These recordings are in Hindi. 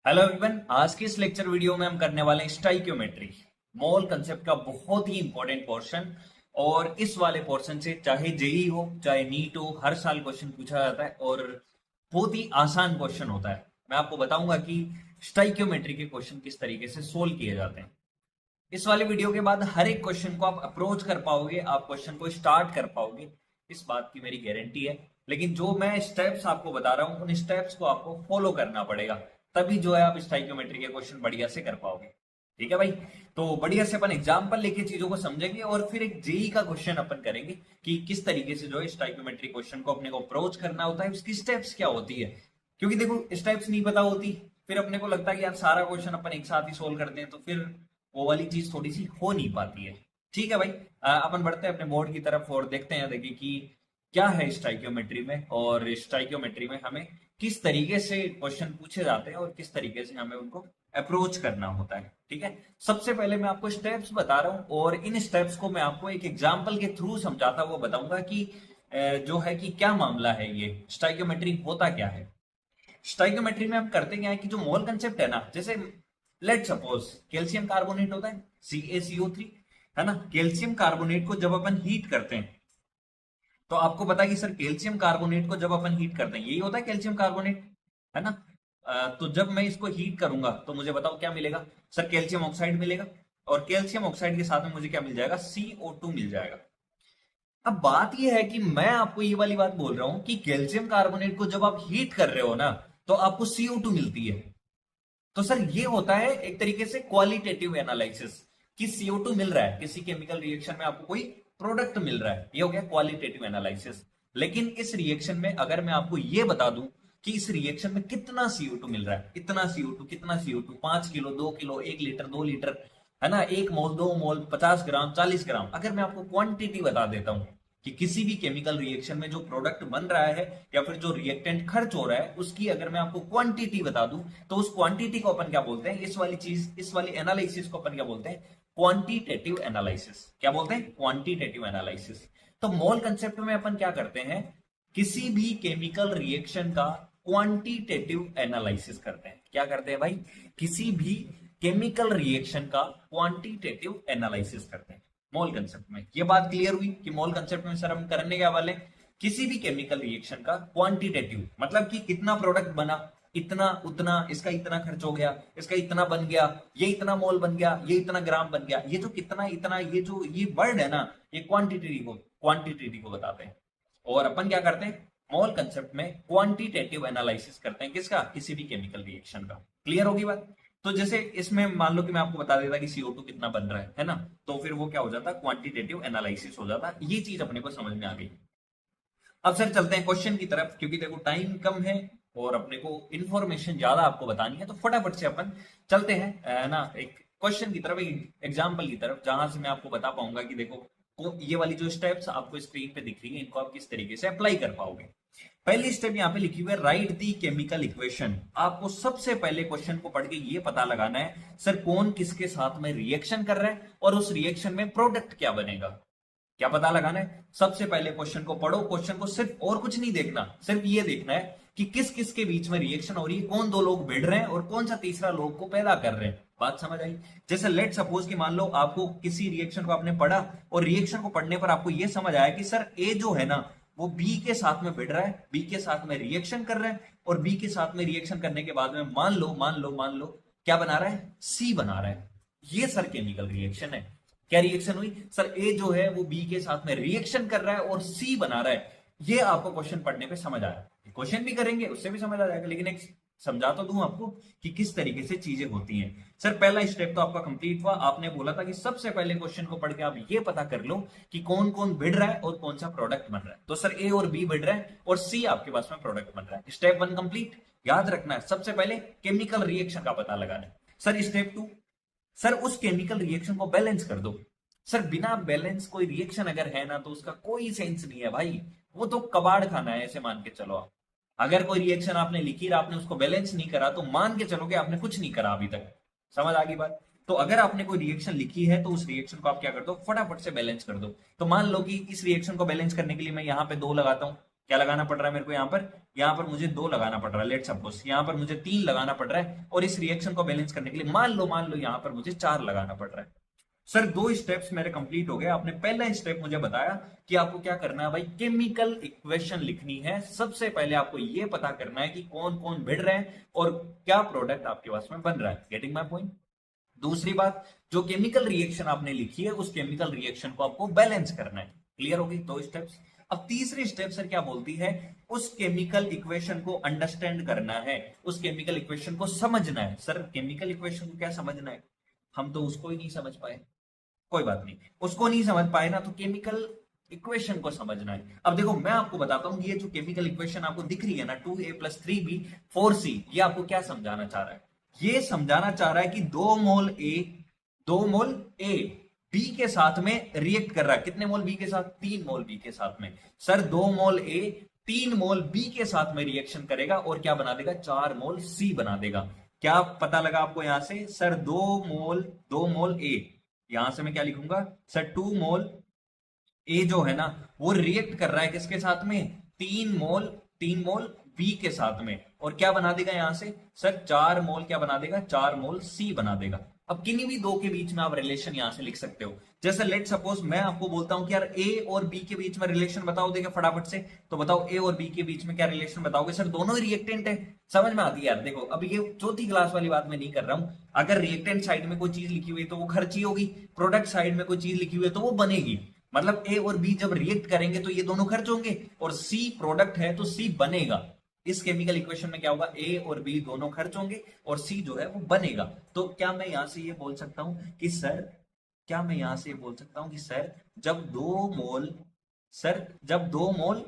हेलो एवरीवन, आज के इस लेक्चर वीडियो में हम करने वाले हैं स्टाइक्योमेट्री। मोल कंसेप्ट का बहुत ही इंपॉर्टेंट पोर्शन। और इस वाले पोर्शन से चाहे जेई हो चाहे नीट हो, हर साल क्वेश्चन पूछा जाता है और बहुत ही आसान क्वेश्चन होता है। मैं आपको बताऊंगा कि स्टाइक्योमेट्री के क्वेश्चन किस तरीके से सोल्व किए जाते हैं। इस वाले वीडियो के बाद हर एक क्वेश्चन को आप अप्रोच कर पाओगे, आप क्वेश्चन को स्टार्ट कर पाओगे, इस बात की मेरी गारंटी है। लेकिन जो मैं स्टेप्स आपको बता रहा हूं, उन स्टेप्स को आपको फॉलो करना पड़ेगा, तभी जो है आप स्टाइक्योमेट्री के क्वेश्चन बढ़िया से कर पाओगे। ठीक है भाई। तो बढ़िया से अपन एग्जाम्पल लेके चीजों को समझेंगे और फिर एक जेई का क्वेश्चन अपन करेंगे कि किस तरीके से जो है स्टाइक्योमेट्री क्वेश्चन को अपने को अप्रोच करना होता है, उसकी स्टेप्स क्या होती है। क्योंकि देखो, स्टेप्स नहीं पता होती, फिर अपने को लगता है कि यार सारा क्वेश्चन अपन एक साथ ही सोल्व करते हैं, तो फिर वो वाली चीज थोड़ी सी हो नहीं पाती है। ठीक है भाई। अपन बढ़ते हैं अपने बोर्ड की तरफ और देखते हैं, देखिए कि क्या है स्टाइक्योमेट्री में, और स्टाइक्योमेट्री में हमें किस तरीके से क्वेश्चन पूछे जाते हैं और किस तरीके से हमें उनको अप्रोच करना होता है। ठीक है। सबसे पहले मैं आपको स्टेप्स बता रहा हूं और इन स्टेप्स को मैं आपको एक एग्जाम्पल के थ्रू समझाता हुआ बताऊंगा कि जो है कि क्या मामला है, ये स्टाइक्योमेट्री होता क्या है। स्टाइक्योमेट्री में हम करते क्या है कि जो मोल कंसेप्ट है ना, जैसे लेट सपोज कैल्शियम कार्बोनेट होता है CaCO3, है ना। कैल्शियम कार्बोनेट को जब अपन हीट करते हैं, तो आपको पता है कि सर कैल्शियम कार्बोनेट को जब अपन हीट करते हैं यही होता है कैल्शियम कार्बोनेट, है ना। तो जब मैं इसको हीट करूंगा तो मुझे बताओ क्या मिलेगा। सर कैल्शियम ऑक्साइड मिलेगा, और कैल्शियम ऑक्साइड के साथ में मुझे क्या मिल जाएगा, CO2 मिल जाएगा। अब बात यह है कि मैं आपको ये वाली बात बोल रहा हूं कि कैल्शियम कार्बोनेट को जब आप हीट कर रहे हो ना, तो आपको CO2 मिलती है। तो सर ये होता है एक तरीके से क्वालिटेटिव एनालिसिस, कि CO2 मिल रहा है, किसी केमिकल रिएक्शन में आपको कोई प्रोडक्ट मिल रहा है, ये हो गया क्वालिटेटिव एनालिसिस। लेकिन इस रिएक्शन में अगर मैं आपको ये बता दूं कि इस रिएक्शन में कितना CO2 मिल रहा है, इतना CO2, कितना CO2, 5 kilo, 2 kilo, 1 litre, 2 litre, है ना, 1 मोल, 2 मोल, 50 ग्राम, 40 ग्राम, अगर मैं आपको क्वांटिटी बता देता हूं कि किसी भी केमिकल रिएक्शन में जो प्रोडक्ट बन रहा है या फिर जो रिएक्टेंट खर्च हो रहा है, उसकी अगर मैं आपको क्वांटिटी बता दूं, तो उस क्वांटिटी को अपन क्या बोलते हैं, इस वाली चीज, इस वाली एनालिसिस को अपन क्या बोलते हैं, क्वांटिटेटिव एनालिसिस। क्या बोलते हैं, क्वांटिटेटिव एनालिसिस। तो मोल कंसेप्ट में अपन क्या करते हैं, किसी भी केमिकल रिएक्शन का क्वांटिटेटिव एनालिसिस करते हैं। क्या करते हैं भाई, किसी भी केमिकल रिएक्शन का क्वांटिटेटिव एनालिसिस करते हैं मोल कंसेप्ट में। ये बात क्लियर हुई कि मोल कंसेप्ट में सर हम करने क्या वाले, किसी भी केमिकल रिएक्शन का क्वांटिटेटिव मतलब कि कितना प्रोडक्ट बना, इतना उतना, इसका इतना खर्च हो गया, इसका इतना बन गया, ये इतना मोल बन गया, ये इतना ग्राम बन गया, ये जो कितना इतना, ये जो ये वर्ड है ना, ये क्वांटिटी को बताते हैं। और अपन क्या करते हैं, मोल कंसेप्ट में क्वांटिटेटिव एनालिसिस करते हैं, किसका, किसी भी केमिकल रिएक्शन का। क्लियर होगी बात। तो जैसे इसमें मान लो कि मैं आपको बता देता कि CO2 कितना बन रहा है ना, तो फिर वो क्या हो जाता, क्वांटिटेटिव एनालिसिस हो जाता। ये चीज अपने को समझ में आ गई। अब सर चलते हैं क्वेश्चन की तरफ, क्योंकि देखो टाइम कम है और अपने को इंफॉर्मेशन ज्यादा आपको बतानी है, तो फटाफट से अपन चलते हैं, है ना, एक क्वेश्चन की तरफ, एक एग्जाम्पल की तरफ, जहां से मैं आपको बता पाऊंगा कि देखो ये वाली जो स्टेप्स आपको स्क्रीन पे दिख रही है, इनको आप किस तरीके से अप्लाई कर पाओगे। पहली स्टेप यहाँ पे लिखी हुई है, राइट दी केमिकल इक्वेशन। आपको सबसे पहले क्वेश्चन को पढ़ के ये पता लगाना है सर कौन किसके साथ में रिएक्शन कर रहा है और उस रिएक्शन में प्रोडक्ट क्या बनेगा। क्या पता लगाना है, सबसे पहले क्वेश्चन को पढ़ो, क्वेश्चन को सिर्फ और कुछ नहीं देखना, सिर्फ ये देखना है कि किस किस के बीच में रिएक्शन हो रही है, कौन दो लोग भिड़ रहे हैं और कौन सा तीसरा लोग को पैदा कर रहे हैं। बात समझ आई। जैसे लेट सपोज कि मान लो आपको किसी रिएक्शन को आपने पढ़ा और रिएक्शन को पढ़ने पर आपको यह समझ आया कि सर ए जो है ना, वो बी के साथ में भिड़ रहा है, बी के साथ में रिएक्शन कर रहा है, और बी के साथ में रिएक्शन करने के बाद में मान लो क्या बना रहा है, सी बना रहा है। ये सर केमिकल रिएक्शन है। क्या रिएक्शन हुई सर, ए जो है वो बी के साथ में रिएक्शन कर रहा है और सी बना रहा है। ये आपको क्वेश्चन पढ़ने पे समझ आया, क्वेश्चन भी करेंगे उससे भी समझ आ जाएगा, लेकिन एक समझा तो दूं आपको कि किस तरीके से चीजें होती हैं। सर पहला स्टेप तो आपका कंप्लीट हुआ, आपने बोला था कि सबसे पहले क्वेश्चन को पढ़ के आप ये पता कर लो कि कौन कौन भिड़ रहा है और कौन सा प्रोडक्ट बन रहा है। तो सर ए और बी भिड़ रहा है और सी आपके पास में प्रोडक्ट बन रहा है। Step 1 complete. याद रखना है सबसे पहले केमिकल रिएक्शन का पता लगाना है। सर स्टेप 2, सर उस केमिकल रिएक्शन को बैलेंस कर दो। सर बिना बैलेंस कोई रिएक्शन अगर है ना, तो उसका कोई सेंस नहीं है भाई, वो तो कबाड़ खाना है, ऐसे मान के चलो आप। अगर कोई रिएक्शन आपने लिखी और आपने उसको बैलेंस नहीं करा, तो मान के चलोगे आपने कुछ नहीं करा अभी तक। समझ आ गई बात। तो अगर आपने कोई रिएक्शन लिखी है तो उस रिएक्शन को आप क्या कर दो, फटाफट से बैलेंस कर दो। तो मान लो कि इस रिएक्शन को बैलेंस करने के लिए मैं यहाँ पे 2 लगाता हूं, क्या लगाना पड़ रहा है मेरे को यहाँ पर मुझे 2 लगाना पड़ रहा है, लेट सपोज यहाँ पर मुझे 3 लगाना पड़ रहा है, और इस रिएक्शन को बैलेंस करने के लिए मान लो यहाँ पर मुझे 4 लगाना पड़ रहा है। सर 2 स्टेप्स मेरे कंप्लीट हो गए। आपने पहला स्टेप मुझे बताया कि आपको क्या करना है भाई, केमिकल इक्वेशन लिखनी है। सबसे पहले आपको ये पता करना है कि कौन कौन भिड़ रहे हैं और क्या प्रोडक्ट आपके पास में बन रहा है। Getting my point. दूसरी बात, जो केमिकल रिएक्शन आपने लिखी है उस केमिकल रिएक्शन को आपको बैलेंस करना है। क्लियर होगी 2 स्टेप्स। अब तीसरी स्टेप सर क्या बोलती है, उस केमिकल इक्वेशन को अंडरस्टैंड करना है, उस केमिकल इक्वेशन को समझना है। सर केमिकल इक्वेशन को क्या समझना है, हम तो उसको ही नहीं समझ पाए। कोई बात नहीं, उसको नहीं समझ पाए ना, तो केमिकल इक्वेशन को समझना है। अब देखो मैं आपको बताता हूं, ये जो केमिकल इक्वेशन आपको दिख रही है ना 2a + 3b 4c, ये आपको क्या समझाना चाह रहा है, ये समझाना चाह रहा है कि 2 मोल ए बी के साथ में रिएक्ट कर रहा है। कितने मोल बी के साथ, 3 मोल बी के साथ में। सर 2 मोल ए 3 मोल बी के साथ में रिएक्शन करेगा और क्या बना देगा, 4 मोल सी बना देगा। क्या पता लगा आपको यहां से, सर 2 मोल ए, यहां से मैं क्या लिखूंगा सर, 2 मोल ए जो है ना वो रिएक्ट कर रहा है किसके साथ में, 3 मोल बी के साथ में, और क्या बना देगा यहां से सर, 4 मोल क्या बना देगा, 4 मोल सी बना देगा। अब किन्हीं भी 2 के बीच में आप रिलेशन यहां से लिख सकते हो। जैसे लेट सपोज मैं आपको बोलता हूं कि यार ए और बी के बीच में रिलेशन बताओ, देगा फटाफट से, तो बताओ ए और बी के बीच में क्या रिलेशन बताओगे। सर दोनों ही रिएक्टेंट है। समझ में आती है यार। देखो अब ये चौथी क्लास वाली बात मैं नहीं कर रहा हूं। अगर रिएक्टेंट साइड में कोई चीज लिखी हुई है तो वो खर्ची होगी, प्रोडक्ट साइड में कोई चीज लिखी हुई है तो वो बनेगी। मतलब ए और बी जब रिएक्ट करेंगे तो ये दोनों खर्च होंगे, और सी प्रोडक्ट है तो सी बनेगा। इस केमिकल इक्वेशन में क्या होगा, ए और बी दोनों खर्च होंगे और सी जो है वो बनेगा। तो क्या मैं यहां से ये बोल सकता हूं कि सर, क्या मैं यहां से ये बोल सकता हूं कि सर जब 2 मोल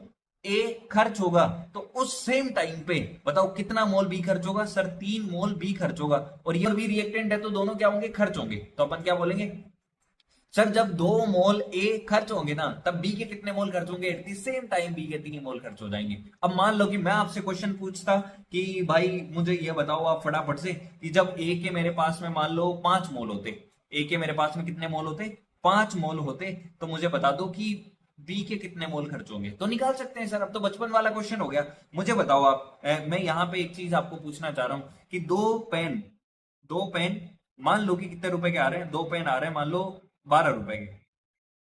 ए खर्च होगा तो उस सेम टाइम पे बताओ कितना मोल बी खर्च होगा, सर 3 मोल बी खर्च होगा, और ये भी रिएक्टेंट है तो दोनों क्या होंगे, खर्च होंगे। तो अपन क्या बोलेंगे सर, जब 2 मोल ए खर्च होंगे ना तब बी के कितने मोल खर्च होंगे, at the same time B के 3 मोल खर्च हो जाएंगे। अब मान लो कि मैं आपसे क्वेश्चन पूछता कि भाई मुझे ये बताओ आप फटाफट से कि जब ए के मेरे पास में मान लो 5 मोल होते, ए के मेरे पास में कितने मोल होते, 5 मोल होते, तो मुझे बता दो कि बी के कितने मोल खर्च होंगे। तो निकाल सकते हैं सर, अब तो बचपन वाला क्वेश्चन हो गया। मुझे बताओ आप, मैं यहां पे एक चीज आपको पूछना चाह रहा हूं कि दो पेन मान लो कि कितने रुपए के आ रहे हैं, 2 पेन आ रहे हैं मान लो 12 रुपए के।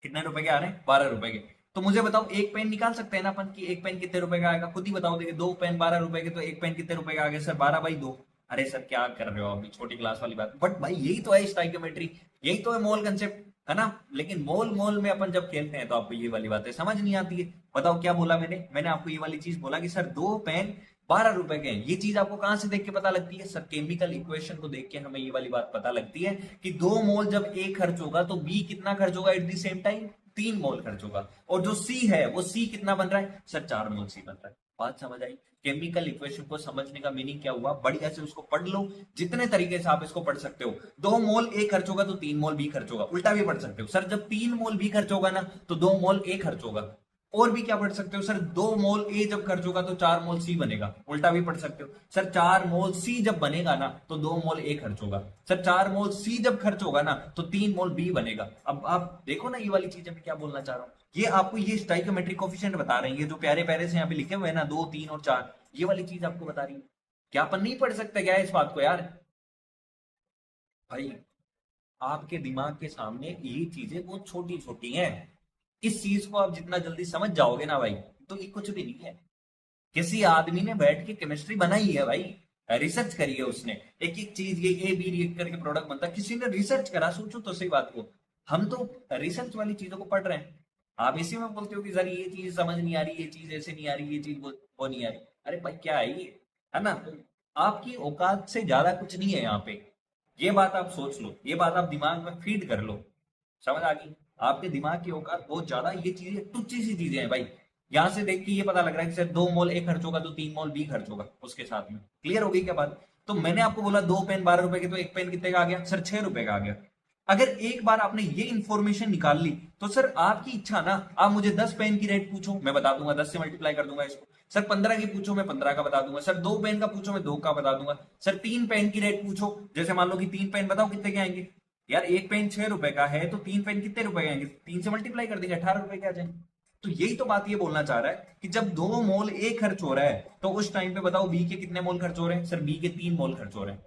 कितने रुपए के आ रहे हैं, 12 रुपए के। तो मुझे बताओ एक पेन निकाल सकते हैं ना अपन कि एक पेन कितने रुपए का आएगा, खुद ही बताओ। देखिए 2 पेन 12 रुपए के, तो एक पेन कितने रुपए का आ गया सर, 12/2। अरे सर क्या कर रहे हो अभी, छोटी क्लास वाली बात। बट भाई यही तो है स्टोइकियोमेट्री, यही तो है मोल कंसेप्ट, है ना। लेकिन मोल में अपन जब खेलते हैं तो आपको ये वाली बातें समझ नहीं आती है। बताओ क्या बोला मैंने आपको ये वाली चीज बोला कि सर 2 पेन 12 रुपए के हैं। ये चीज आपको कहां से देख के पता लगती है, सर केमिकल इक्वेशन को देख के हमें ये वाली बात पता लगती है कि 2 मोल जब ए खर्च होगा तो बी कितना खर्च होगा एट द सेम टाइम, 3 मोल खर्च होगा। और जो सी है वो सी कितना बन रहा है सर, 4 मोल सी बन रहा है। बात समझ आई। केमिकल इक्वेशन को समझने का मीनिंग क्या हुआ, बढ़िया से उसको पढ़ लो, जितने तरीके से आप इसको पढ़ सकते हो। 2 मोल ए खर्च होगा तो 3 मोल बी खर्च होगा, उल्टा भी पढ़ सकते हो सर, जब 3 मोल बी खर्च होगा ना तो 2 मोल ए खर्च होगा। और भी क्या पढ़ सकते हो सर, 2 मोल ए जब खर्च होगा तो 4 मोल सी बनेगा, उल्टा भी पढ़ सकते हो सर, 4 मोल सी जब बनेगा ना तो 2 मोल ए खर्च होगा। सर 4 मोल सी जब खर्च होगा ना तो 3 मोल बी बनेगा। अब आप देखो ना ये वाली चीजें मैं क्या बोलना चाह रहा हूं, ये आपको ये स्टोइकियोमेट्रिक कोफिशिएंट बता रही है, जो प्यारे प्यारे से यहाँ पे लिखे हुए हैं ना 2, 3 और 4, ये वाली चीज आपको बता रही है। क्या अपन नहीं पढ़ सकते क्या इस बात को यार। भाई आपके दिमाग के सामने ये चीजें बहुत छोटी छोटी हैं, इस चीज को आप जितना जल्दी समझ जाओगे ना भाई, तो ये कुछ भी नहीं है। किसी आदमी ने बैठ के केमिस्ट्री बनाई है भाई, रिसर्च करी है उसने, एक एक चीज ये ए बी रिएक्ट करके प्रोडक्ट बनता है, किसी ने रिसर्च करा। सोचो तो सही बात को, हम तो रिसर्च वाली चीजों को पढ़ रहे हैं, आप इसी में बोलते हो कि सर ये चीज समझ नहीं आ रही, ये चीज ऐसे नहीं आ रही, ये चीज वो नहीं आ रही। अरे भाई क्या है ये, है ना। तो आपकी औकात से ज्यादा कुछ नहीं है यहाँ पे, ये बात आप सोच लो, ये बात आप दिमाग में फीड कर लो। समझ आ गई। आपके दिमाग की औकात बहुत ज्यादा, ये चीजें तुच्छी सी चीजें हैं भाई। यहां से देख के ये पता लग रहा है कि सर 2 मोल ए खर्च होगा तो 3 मोल बी खर्च होगा उसके साथ में। क्लियर हो गई क्या बात। तो मैंने आपको बोला 2 पेन 12 रुपए के, तो एक पेन कितने का आ गया सर, 6 रुपए का आ गया। अगर एक बार आपने ये इंफॉर्मेशन निकाल ली तो सर आपकी इच्छा ना, आप मुझे 10 पेन की रेट पूछो मैं बता दूंगा, 10 से मल्टीप्लाई कर दूंगा इसको। सर 15 की पूछो मैं 15 का बता दूंगा। सर 2 पेन का पूछो मैं 2 का बता दूंगा। सर 3 पेन की रेट पूछो, जैसे मान लो कि 3 पेन बताओ कितने के आएंगे। यार एक पेन 6 रुपए का है तो 3 पेन कितने रुपए के आएंगे, 3 से मल्टीप्लाई कर देंगे 18 रुपए के आ जाएंगे। तो यही तो बात ये बोलना चाह रहा है कि जब 2 मोल ए खर्च हो रहा है तो उस टाइम पे बताओ बी के कितने मोल खर्च हो रहे हैं? सर बी के 3 मोल खर्च हो रहे हैं।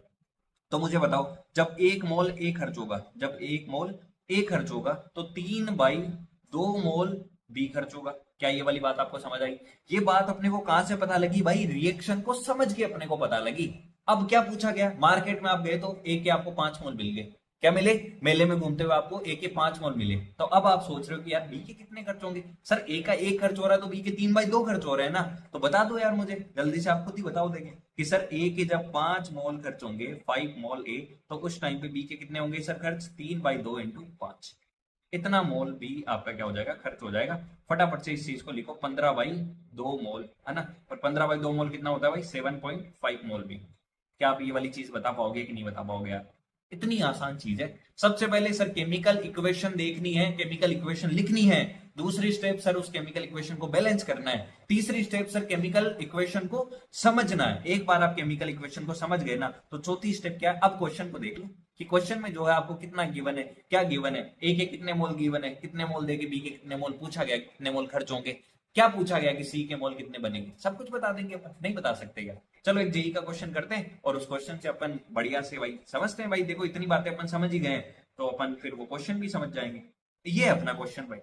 तो मुझे बताओ जब 1 मोल ए खर्च होगा, जब 1 मोल ए खर्च होगा तो 3/2 मोल बी खर्च होगा। क्या ये वाली बात आपको समझ आई? ये बात अपने को कहां से पता लगी भाई? रिएक्शन को समझ के अपने को पता लगी। अब क्या पूछा गया, मार्केट में आप गए तो ए के आपको 5 मोल मिल गए। क्या मिले? मेले में घूमते हुए आपको ए के 5 मोल मिले। तो अब आप सोच रहे हो कि यार बी के कितने खर्च होंगे? सर ए का 1 खर्च हो रहा है तो बी के 3/2 खर्च हो रहे हैं ना। तो बता दो यार मुझे जल्दी से, आप खुद ही बताओ देंगे कि सर ए के जब 5 मोल खर्च होंगे, 5 मोल ए, तो उस टाइम पे बी के कितने होंगे सर खर्च? 3/2 इंटू 5, इतना मोल बी आपका क्या हो जाएगा? खर्च हो जाएगा। फटाफट से इस चीज को लिखो, 15/2 मोल, है ना। और 15/2 मोल कितना होता है भाई? 7.5 मोल बी। क्या आप ये वाली चीज बता पाओगे कि नहीं बता पाओगे यार? इतनी आसान चीज है। सबसे पहले सर केमिकल इक्वेशन देखनी है, केमिकल इक्वेशन लिखनी है। दूसरी स्टेप सर उस केमिकल इक्वेशन को बैलेंस करना है। तीसरी स्टेप सर केमिकल इक्वेशन को समझना है। एक बार आप केमिकल इक्वेशन को समझ गए ना तो चौथी स्टेप क्या है? अब क्वेश्चन को देख लो कि क्वेश्चन में जो है आपको कितना गिवन है, क्या गिवन है, ए के कितने मोल गिवन है, कितने मोल देके बी के कितने मोल पूछा गया, कितने मोल खर्च होंगे, क्या पूछा गया कि सी के मोल कितने बनेंगे, सब कुछ बता देंगे अपन। नहीं बता सकते क्या? चलो एक जेई का क्वेश्चन करते हैं और उस क्वेश्चन से अपन बढ़िया से भाई समझते हैं। भाई देखो इतनी बातें अपन समझ ही गए तो अपन फिर वो क्वेश्चन भी समझ जाएंगे। ये अपना क्वेश्चन भाई,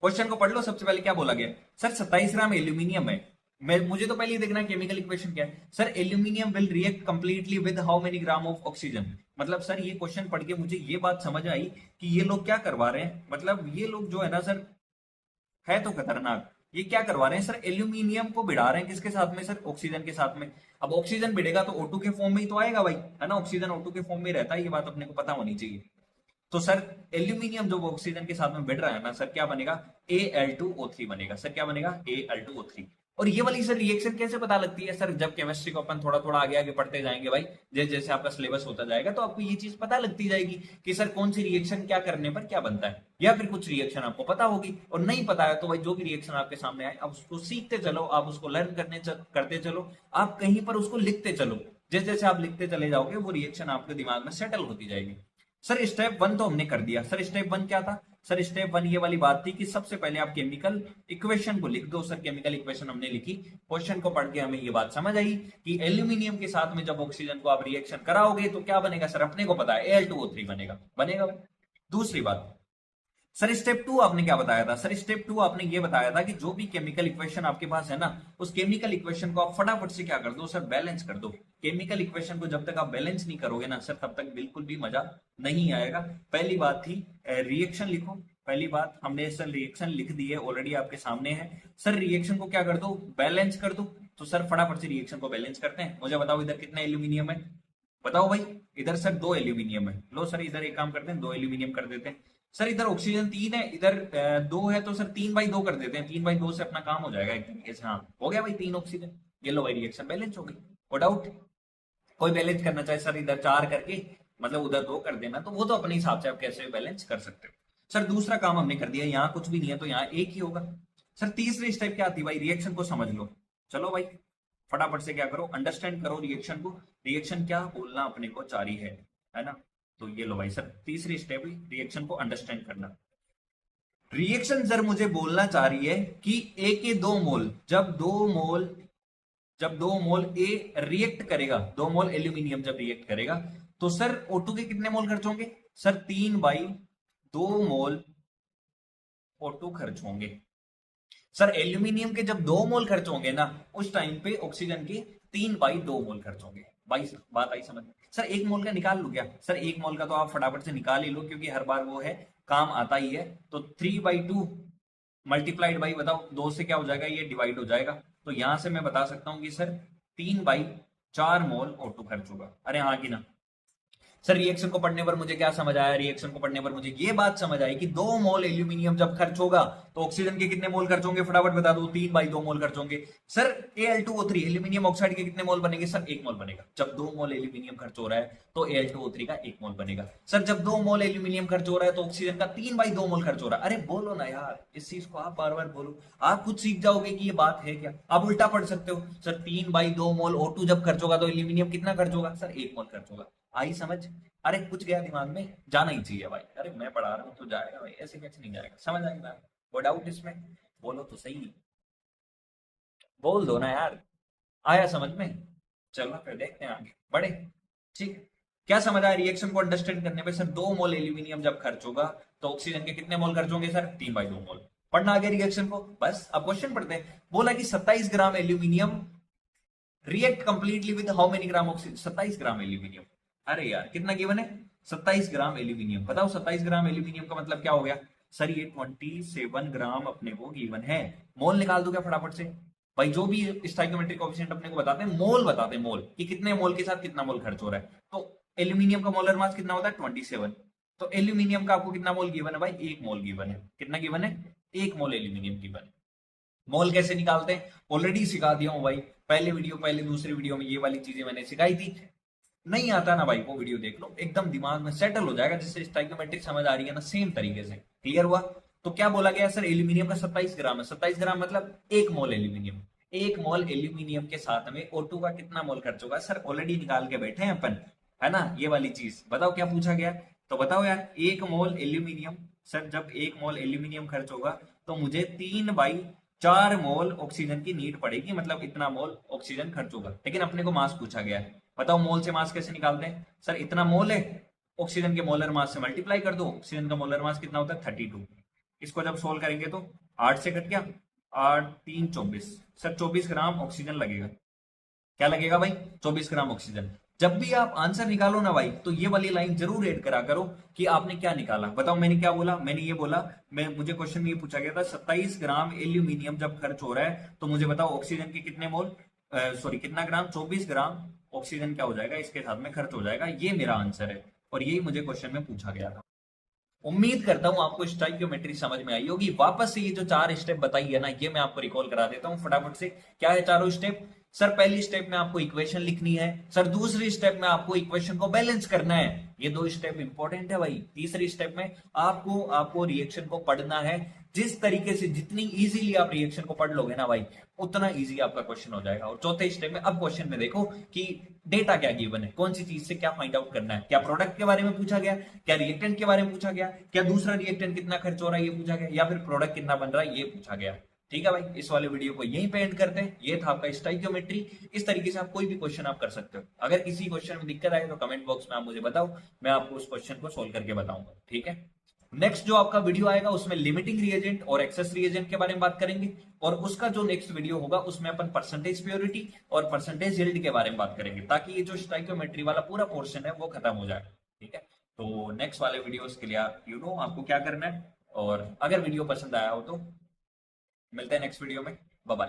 क्वेश्चन को पढ़ लो। सबसे पहले क्या बोला गया? सर 27 ग्राम एल्यूमिनियम है। मैं मुझे तो पहले ही देखना है केमिकल इक्वेशन क्या है। Sir aluminium will react completely with how many gram of oxygen. मतलब सर ये क्वेश्चन पढ़ के मुझे ये बात समझ आई कि ये लोग क्या करवा रहे हैं। मतलब ये लोग जो है ना सर, है तो खतरनाक। ये क्या करवा रहे हैं सर? एल्यूमिनियम को भिड़ा रहे हैं किसके साथ में सर? ऑक्सीजन के साथ में। अब ऑक्सीजन भिड़ेगा तो O2 के फॉर्म में ही तो आएगा भाई, है ना। ऑक्सीजन O2 के फॉर्म में रहता है, ये बात अपने को पता होनी चाहिए। तो सर एल्यूमिनियम जो ऑक्सीजन के साथ में भिड़ रहा है ना सर, क्या बनेगा? Al2O3 बनेगा। सर क्या बनेगा? Al2O3। और ये वाली सर रिएक्शन कैसे पता लगती है सर? जब केमिस्ट्री को अपन थोड़ा थोड़ा आगे आगे पढ़ते जाएंगे भाई, जैसे जैसे आपका सिलेबस होता जाएगा तो आपको ये चीज पता लगती जाएगी कि सर कौन सी रिएक्शन क्या करने पर क्या बनता है। या फिर कुछ रिएक्शन आपको पता होगी और नहीं पता है तो भाई जो भी रिएक्शन आपके सामने आए आप उसको सीखते चलो, आप उसको लर्न करते चलो, आप कहीं पर उसको लिखते चलो। जैसे जैसे आप लिखते चले जाओगे वो रिएक्शन आपके दिमाग में सेटल होती जाएगी। सर स्टेप 1 तो हमने कर दिया। सर स्टेप 1 क्या था? सर स्टेप 1 ये वाली बात थी कि सबसे पहले आप केमिकल इक्वेशन को लिख दो। सर केमिकल इक्वेशन हमने लिखी। क्वेश्चन को पढ़ के हमें ये बात समझ आई कि एल्यूमिनियम के साथ में जब ऑक्सीजन को आप रिएक्शन कराओगे तो क्या बनेगा सर? अपने को पता है Al2O3 बनेगा। बनेगा भाई। दूसरी बात, सर स्टेप 2 आपने क्या बताया था? सर स्टेप 2 आपने ये बताया था कि जो भी केमिकल इक्वेशन आपके पास है ना, उस केमिकल इक्वेशन को आप फटाफट से क्या कर दो सर? बैलेंस कर दो। केमिकल इक्वेशन को जब तक आप बैलेंस नहीं करोगे ना सर, तब तक बिल्कुल भी मजा नहीं आएगा। पहली बात थी रिएक्शन लिखो। पहली बात हमने सर रिएक्शन लिख दी है, ऑलरेडी आपके सामने है। सर रिएक्शन को क्या कर दो? बैलेंस कर दो। तो सर फटाफट से रिएक्शन को बैलेंस करते हैं। मुझे बताओ इधर कितना एल्यूमिनियम है? बताओ भाई। इधर सर 2 एल्यूमिनियम है। लो सर इधर एक काम करते हैं, 2 एल्यूमिनियम कर देते हैं। सर इधर ऑक्सीजन 3 है, इधर 2 है, तो सर 3/2 कर देते हैं। 3/2 से अपना काम हो जाएगा एक तरीके से। हाँ हो गया भाई 3 ऑक्सीजन। ये लो भाई रिएक्शन बैलेंस हो गई। कोई डाउट? कोई बैलेंस करना चाहे सर इधर 4 करके, मतलब उधर 2 कर देना, तो वो तो अपने हिसाब से आप कैसे बैलेंस कर सकते हो। सर दूसरा काम हमने कर दिया। यहाँ कुछ भी नहीं है तो यहाँ एक ही होगा। सर तीसरी स्टेप क्या थी भाई? रिएक्शन को समझ लो। चलो भाई फटाफट से क्या करो? अंडरस्टैंड करो रिएक्शन को। रिएक्शन क्या बोलना अपने को चाह रही है ना। तो ये लो भाई सर तीसरी स्टेप रिएक्शन को अंडरस्टैंड करना। रिएक्शन सर मुझे बोलना चाह रही है कि ए के 2 मोल, जब दो मोल ए रिएक्ट करेगा, 2 मोल एल्यूमिनियम जब रिएक्ट करेगा तो सर O2 के कितने मोल खर्च होंगे? सर 3/2 मोल O2 खर्च होंगे। सर एल्यूमिनियम के जब 2 मोल खर्च होंगे ना, उस टाइम पे ऑक्सीजन के 3/2 मोल खर्च होंगे। भाई बात आई समझ? सर 1 मोल का निकाल लो क्या? सर 1 मोल का तो आप फटाफट से निकाल ही लो क्योंकि हर बार वो है काम आता ही है। तो 3/2 मल्टीप्लाइड बाई, बताओ 2 से क्या हो जाएगा? ये डिवाइड हो जाएगा। तो यहां से मैं बता सकता हूं कि सर 3/4 मोल O2 खर्च होगा। अरे हाँ कि ना? सर रिएक्शन को पढ़ने पर मुझे क्या समझ आया? रिएक्शन को पढ़ने पर मुझे ये बात समझ आई कि 2 मोल एल्यूमिनियम जब खर्च होगा तो ऑक्सीजन के कितने मोल खर्च होंगे? फटाफट बता दो। 3/2 मोल खर्च होंगे। सर Al2O3 एल्यूमिनियम ऑक्साइड के कितने मोल बनेंगे? सर 1 मोल बनेगा। जब 2 मोल एल्यूमिनियम खर्च हो रहा है तो Al2O3 का 1 मोल बनेगा। सर जब 2 मोल एल्यूमिनियम खर्च हो रहा है तो ऑक्सीजन का 3/2 मोल खर्च हो रहा है। अरे बोलो ना यार, इस चीज को आप बार बार बोलो, आप खुद सीख जाओगे कि ये बात है क्या। आप उल्टा पढ़ सकते हो। सर 3/2 मोल O2 जब खर्च होगा तो एल्यूमिनियम कितना खर्च होगा? सर 1 मोल खर्च होगा। आई समझ? अरे कुछ गया दिमाग में? जाना ही चाहिए भाई। अरे मैं पढ़ा रहा हूँ तो जाएगा भाई, ऐसे कैसे नहीं जाएगा? समझ आएगा? वो डाउट इसमें? बोलो तो सही, बोल दो ना यार। आया समझ में? चलो फिर देखते हैं आगे बढ़े। ठीक है। क्या समझ आया रिएक्शन को अंडरस्टैंड करने पे? सर 2 मोल एल्यूमिनियम जब खर्च होगा तो ऑक्सीजन के कितने मोल खर्च होंगे? सर 3/2 मोल। पढ़ना आगे रिएक्शन को, बस अब क्वेश्चन पढ़ते हैं। बोला कि 27 gram aluminium react completely with how many gram oxygen? 27 gram aluminium. अरे यार कितना गिवन है? 27 ग्राम एल्यूमिनियम। बताओ 27 ग्राम एल्यूमिनियम का मतलब क्या हो गया? सर ये 27 ग्राम अपने को गिवन है। मोल निकाल दो क्या फटाफट से? भाई जो भी स्टोइकोमेट्रिक कोएफिशिएंट अपने को बताते हैं, मोल बताते हैं, मोल कि कितने मोल के साथ कितना मोल खर्च हो रहा है। तो एल्यूमिनियम का मोलर मास कितना होता है? 27। तो एल्यूमिनियम का आपको कितना मोल गिवन है भाई? 1 मोल गिवन है। कितना गिवन है? 1 मोल एल्यूमिनियम गिवन है। मोल कैसे निकालते हैं ऑलरेडी सिखा दिया हूं भाई। पहले वीडियो, पहले दूसरी वीडियो में ये वाली चीजें मैंने सिखाई थी। नहीं आता ना भाई, वो वीडियो देख लो, एकदम दिमाग में सेटल हो जाएगा। जिससे स्टाइकोमेट्रिक समझ आ रही है ना, सेम तरीके से क्लियर हुआ। तो क्या बोला गया सर? एल्यूमिनियम का 27 ग्राम है। 27 ग्राम मतलब 1 मोल एल्यूमिनियम। 1 मोल एल्यूमिनियम के साथ में O2 का कितना मोल खर्च होगा? सर ऑलरेडी निकाल के बैठे हैं अपन, है ना? ये वाली चीज बताओ क्या पूछा गया। तो बताओ यार, 1 मोल एल्यूमिनियम, सर जब 1 मोल एल्यूमिनियम खर्च होगा तो मुझे 3/4 मोल ऑक्सीजन की नीड पड़ेगी, मतलब इतना मोल ऑक्सीजन खर्च होगा। लेकिन अपने को मास पूछा गया है। बताओ मोल से मास कैसे निकालते हैं? सर इतना मोल है, ऑक्सीजन के मोलर मास से मल्टीप्लाई कर दो। ऑक्सीजन का मोलर मास कितना होता है? 32। इसको जब सोल्व करेंगे तो 8 से कट गया, 8 3 24। सर 24 ग्राम ऑक्सीजन लगेगा। क्या लगेगा भाई? 24 ग्राम ऑक्सीजन। जब भी आप आंसर निकालो ना भाई, तो ये वाली लाइन जरूर ऐड करा करो कि आपने क्या निकाला। बताओ मैंने क्या बोला? मैंने ये बोला, मुझे क्वेश्चन में ये पूछा गया था 27 ग्राम एल्यूमिनियम जब खर्च हो रहा है तो मुझे बताओ ऑक्सीजन के कितने मोल, सॉरी कितना ग्राम? 24 ग्राम ऑक्सीजन क्या हो जाएगा इसके साथ में खर्च हो जाएगा। ये मेरा आंसर है और यही मुझे क्वेश्चन में पूछा गया था। उम्मीद करता हूं आपको स्टोइकियोमेट्री समझ में आई होगी। वापस से ये जो 4 स्टेप बताई है ना, ये मैं आपको रिकॉल करा देता हूं फटाफट से। क्या है चारों स्टेप? सर पहली स्टेप में आपको इक्वेशन लिखनी है। सर दूसरी स्टेप में आपको इक्वेशन को बैलेंस करना है। ये 2 स्टेप इंपॉर्टेंट है भाई। तीसरी स्टेप में आपको आपको रिएक्शन को पढ़ना है। जिस तरीके से, जितनी इजीली आप रिएक्शन को पढ़ लोगे ना भाई, उतना इजी आपका क्वेश्चन हो जाएगा। और चौथे स्टेप में अब क्वेश्चन में देखो कि डेटा क्या गिवन है, कौन सी चीज से क्या फाइंड आउट करना है। क्या प्रोडक्ट के बारे में पूछा गया, क्या रिएक्टेंट के बारे में पूछा गया, क्या दूसरा रिएक्टेंट कितना खर्च हो रहा है ये पूछा गया, या फिर प्रोडक्ट कितना बन रहा है ये पूछा गया। ठीक है भाई, इस वाले वीडियो को यहीं पे एंड करते हैं। ये था आपका स्टोइकियोमेट्री। इस तरीके से आप कोई भी क्वेश्चन आप कर सकते हो। अगर किसी क्वेश्चन में दिक्कत आए तो कमेंट बॉक्स में आप मुझे बताओ, मैं आपको उस क्वेश्चन को सोल्व करके बताऊंगा। ठीक है। नेक्स्ट जो आपका वीडियो आएगा उसमें लिमिटिंग रिएजेंट और एक्सेस रिएजेंट के बारे में बात करेंगे। और उसका जो नेक्स्ट वीडियो होगा उसमें अपन परसेंटेज प्योरिटी और परसेंटेज यील्ड के बारे में बात करेंगे, ताकि ये जो स्टोइकियोमेट्री वाला पूरा पोर्शन है वो खत्म हो जाए। ठीक है। तो नेक्स्ट वाले वीडियोस के लिए आपको क्या करना है। और अगर वीडियो पसंद आया हो तो मिलते हैं नेक्स्ट वीडियो में। Bye bye.